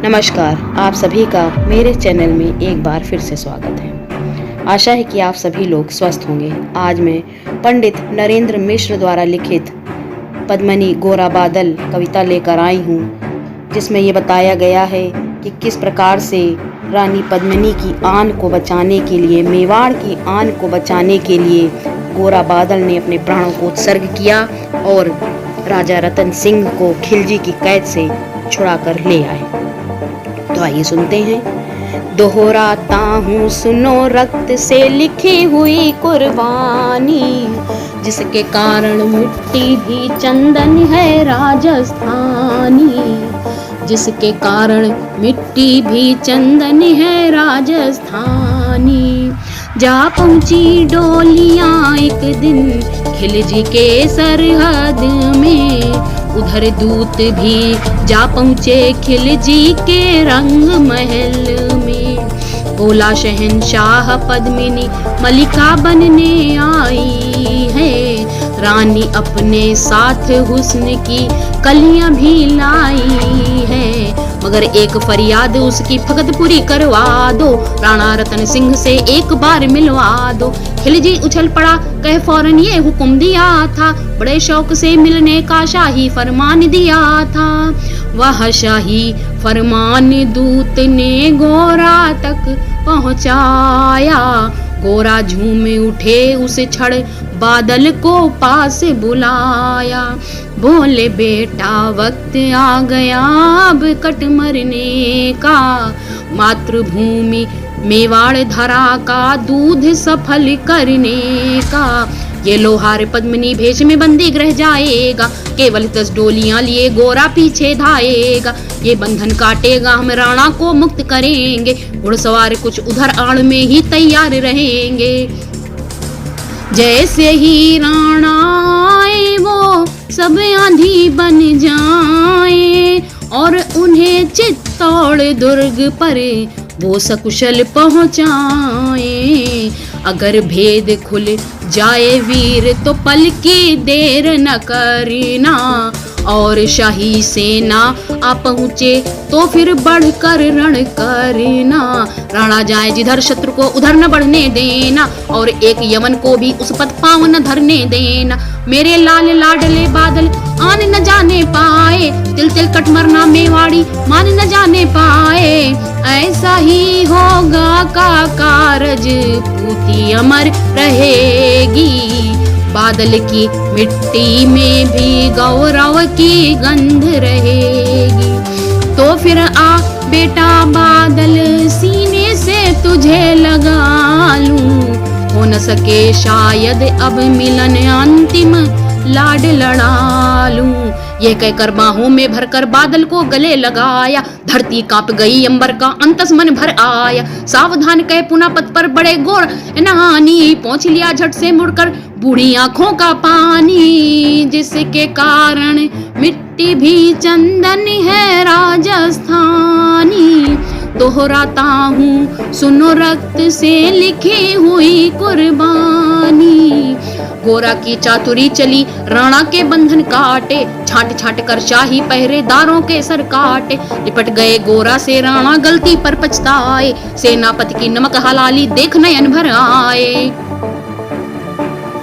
नमस्कार, आप सभी का मेरे चैनल में एक बार फिर से स्वागत है। आशा है कि आप सभी लोग स्वस्थ होंगे। आज मैं पंडित नरेंद्र मिश्र द्वारा लिखित पद्मिनी गोरा बादल कविता लेकर आई हूँ, जिसमें ये बताया गया है कि किस प्रकार से रानी पद्मिनी की आन को बचाने के लिए, मेवाड़ की आन को बचाने के लिए गोरा बादल ने अपने प्राणों को उत्सर्ग किया और राजा रतन सिंह को खिलजी की कैद से छुड़ा कर ले आए। तो आइए सुनते हैं। दोहराता हूँ सुनो रक्त से लिखी हुई कुर्बानी, जिसके कारण मिट्टी भी चंदन है राजस्थानी, जिसके कारण मिट्टी भी चंदन है राजस्थानी। जा पहुंची डोलियां एक दिन खिलजी के सरहद में, उधर दूत भी जा पहुंचे खिलजी के रंग महल में। बोला शहंशाह पद्मिनी मलिका बनने आई है, रानी अपने साथ हुस्न की कलियां भी लाई है, मगर एक फरियाद उसकी फकत पूरी करवा दो, राणा रतन सिंह से एक बार मिलवा दो। खिलजी उछल पड़ा, कह फौरन ये हुक्म दिया था, बड़े शौक से मिलने का शाही फरमान दिया था। वह शाही फरमान दूत ने गोरा तक पहुंचाया, गोरा झूमे उठे उस क्षण बादल को पास बुलाया। बोले बेटा वक्त आ गया अब कट मरने का, मातृभूमि मेवाड़ धरा का दूध सफल करने का। ये लोहार पद्मिनी भेष में बंदी ग्रह जाएगा, केवल 10 डोलियां लिए गोरा पीछे धाएगा। ये बंधन काटेगा हम राणा को मुक्त करेंगे, घुड़सवार कुछ उधर आड़ में ही तैयार रहेंगे। जैसे ही राणा आए वो सब आंधी बन जाए, और उन्हें चित्तौड़ दुर्ग पर वो सकुशल पहुंचाए। अगर भेद खुल जाए वीर तो पल की देर न करना, और शाही सेना आ पहुंचे तो फिर बढ़कर रण करना। राणा जाए जिधर शत्रु को उधर न बढ़ने देना, और एक यवन को भी उस पद पांव न धरने देना। मेरे लाल लाडले बादल आन न जाने पाए, तिल तिल कट मरना मेवाड़ी मान न जाने पाए। ऐसा ही होगा का कारज पूती अमर रहेगी, बादल की मिट्टी में भी गौरव की गंध रहेगी। तो फिर आ बेटा बादल सीने से तुझे लगा लूं, हो न सके शायद अब मिलन अंतिम लाड लड़ा लूं। ये कहकर बाहों में भरकर बादल को गले लगाया, धरती कांप गई अंबर का अंतस मन भर आया। सावधान कह पुनः पथ पर बड़े गोर नहानी, पहुंच लिया झट से मुड़कर बूढ़ी आंखों का पानी, जिसके कारण मिट्टी भी चंदन है राजस्थानी। दोहराता हूँ सुनो रक्त से लिखी हुई कुर्बानी। गोरा की चातुरी चली राणा के बंधन काटे, छांट छांट कर शाही पहरेदारों के सर काटे। लिपट गए गोरा से राणा गलती पर पछताए, सेनापति की नमक हलाली देख नयन भर आए।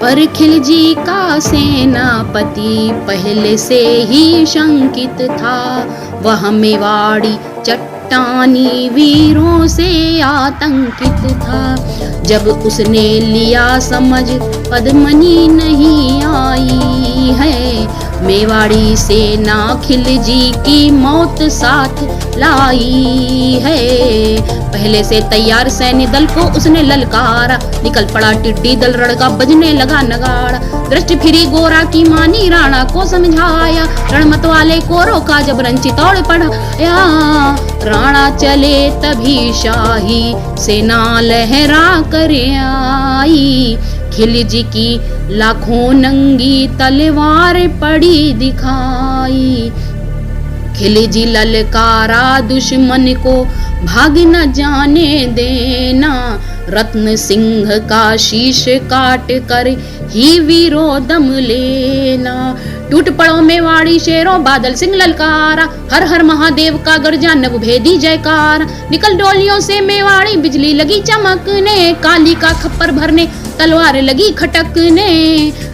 पर खिलजी का सेनापति पहले से ही शंकित था, वह मेवाड़ी चट्टानी वीरों से आतंकित था। जब उसने लिया समझ पद्मिनी नहीं आई है, मेवाड़ी सेना खिलजी की मौत साथ लाई है। पहले से तैयार सैन्य दल को उसने ललकारा, निकल पड़ा टिड्डी दल रणका बजने लगा नगाड़ा। दृष्टि फिरी गोरा की मानी राणा को समझाया, रणमत वाले को रोका जब चितौड़ पढ़ाया। राणा चले तभी शाही सेना लहरा कर आई, खिलजी की लाखों नंगी तलवार पड़ी दिखाई। खिलजी ललकारा दुश्मन को भाग न जाने देना, रत्न सिंह का शीश काट कर ही वीरो दम लेना। टूट पड़ो मेवाड़ी शेरों, बादल सिंह ललकारा, हर हर महादेव का गर्जा, नभ भेदी जयकार। निकल डोलियों से मेवाड़ी, बिजली लगी चमकने, काली का खप्पर भरने, तलवार लगी खटकने।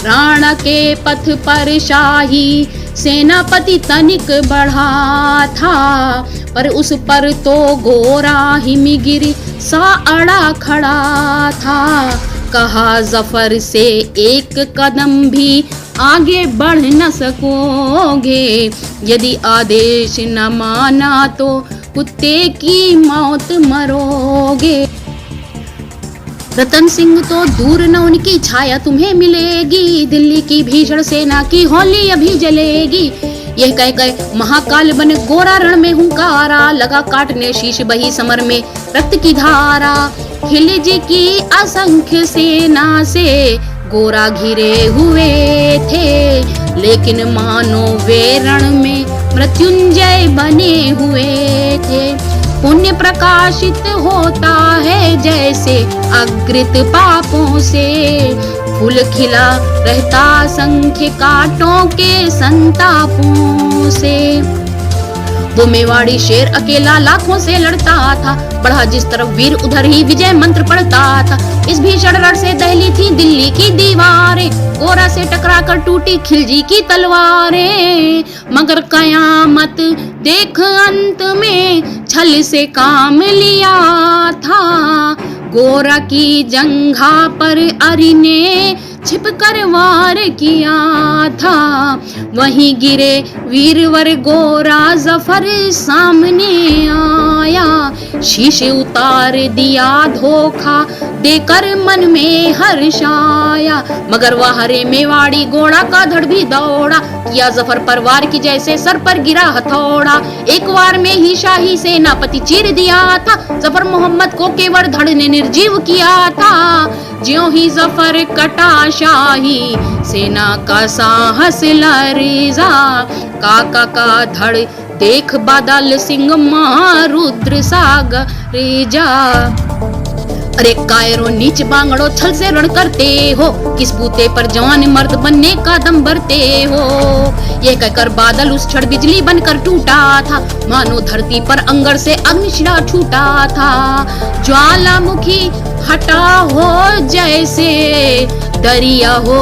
राणा के पथ पर शाही सेनापति तनिक बढ़ा था, पर उस पर तो गोरा हिमगिरी सा अड़ा खड़ा था। कहा जफर से एक कदम भी आगे बढ़ न सकोगे, यदि आदेश न माना तो कुत्ते की मौत मरोगे। रतन सिंह तो दूर न उनकी छाया तुम्हें मिलेगी, दिल्ली की भीषण सेना की होली अभी जलेगी। यह कह गए महाकाल बन गोरा रण में हुंकारा, लगा काटने शीश बही समर में रक्त की धारा। खिलजी की असंख्य सेना से गोरा घिरे हुए थे, लेकिन मानो वे रण में मृत्युंजय बने हुए थे। पुण्य प्रकाशित होता है जैसे अग्रित पापों से, फूल खिला रहता संख्य कांटों के संतापों से। वो मेवाड़ी शेर अकेला लाखों से लड़ता था, बढ़ा जिस तरफ वीर उधर ही विजय मंत्र पढ़ता था। इस भीषण रण से दहली थी दिल्ली की दीवारें, गोरा से टकराकर टूटी खिलजी की तलवारें। मगर कयामत देख अंत में छल से काम लिया था, गोरा की जंघा पर अरि ने छिप कर वार किया था। वहीं गिरे वीरवर गोरा जफर सामने आया, शीशे उतार दिया धोखा देकर मन में हर्ष आया। मगर वह हरे मेवाड़ी घोड़ा का धड़ भी दौड़ा, किया जफर पर वार की जैसे सर पर गिरा हथौड़ा। एक वार में ही शाही सेनापति चीर दिया था, जफर मोहम्मद को केवल धड़ ने निर्जीव किया था। ज्यों ही जफर कटा शाही सेना का साहस लर्जा, काका का धड़ देख बादल सिंह महारुद्र सागर जा। अरे कायरो नीच बांगड़ो छल से रण करते हो, किस बूते पर जवान मर्द बनने का दम भरते हो। ये कहकर बादल उस क्षण बिजली बनकर टूटा था, मानो धरती पर अंगर से अग्निशिला छूटा था। ज्वालामुखी हटा हो जैसे दरिया हो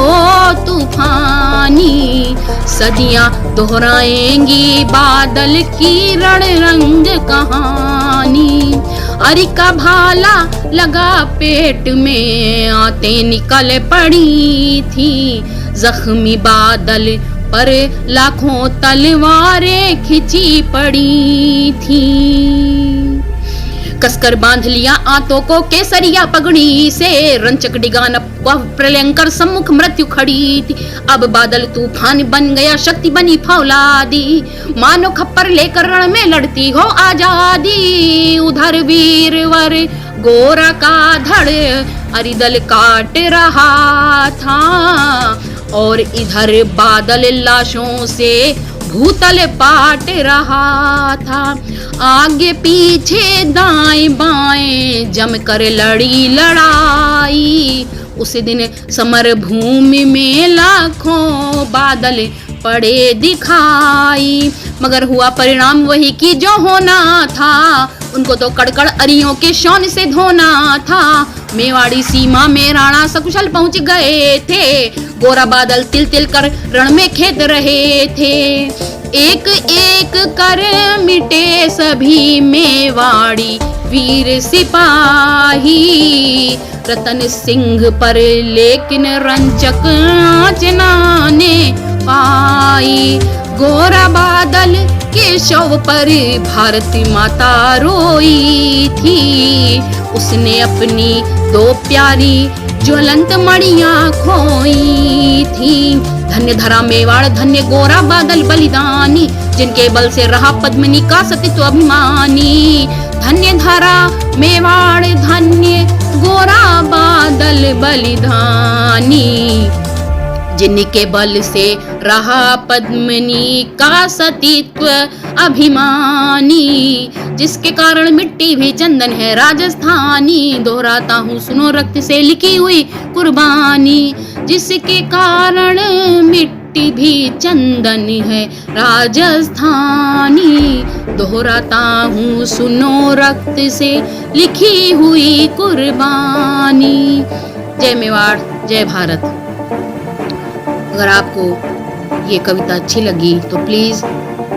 तूफानी, सदियां दोहराएंगी बादल की रण रंग कहानी। अरि का भाला लगा पेट में आते निकल पड़ी थी, जख्मी बादल पर लाखों तलवारें खिंची पड़ी थी। कसकर बांध लिया आंतों को केसरिया पगड़ी से, रंचक डिगान प्रलयंकर सम्मुख मृत्यु खड़ी थी। अब बादल तूफान बन गया, शक्ति बनी फौलादी, मानो खप्पर लेकर रण में लड़ती हो आजादी। उधर वीरवर गोरा का धड़ अरिदल काट रहा था, और इधर बादल लाशों से भूतल पाट रहा था। आगे पीछे दाएं बाएं जम कर लड़ी लड़ाई, उस दिन समर भूमि में लाखों बादल पड़े दिखाई। मगर हुआ परिणाम वही कि जो होना था, उनको तो कड़कड़ अरियों के शौन से धोना था। मेवाड़ी सीमा में राणा सकुशल पहुंच गए थे, गोरा बादल तिल तिल कर रण में खेद रहे थे। एक एक कर मिटे सभी मेवाड़ी वीर सिपाही, रतन सिंह पर लेकिन रंचक आँच ने पाई। गोरा बादल के शव पर भारत माता रोई थी, उसने अपनी दो प्यारी ज्वलंत मणियां खोई थी। धन्य धरा मेवाड़, धन्य गोरा बादल बलिदानी, जिनके बल से रहा पद्मिनी का सतीत्व अभिमानी। धन्य धरा मेवाड़, धन्य गोरा बादल बलिदानी, जिनके बल से रहा पद्मिनी का सतीत्व अभिमानी। जिसके कारण मिट्टी भी चंदन है राजस्थानी, दोहराता हूँ सुनो रक्त से लिखी हुई कुर्बानी। जिसके कारण मिट्टी मिट्टी भी चंदन है राजस्थानी, दोहराता हूँ सुनो रक्त से लिखी हुई कुर्बानी। जय मेवाड़, जय भारत। अगर आपको ये कविता अच्छी लगी तो प्लीज़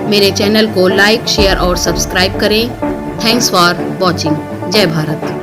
मेरे चैनल को लाइक, शेयर और सब्सक्राइब करें। Thanks for watching. जय भारत।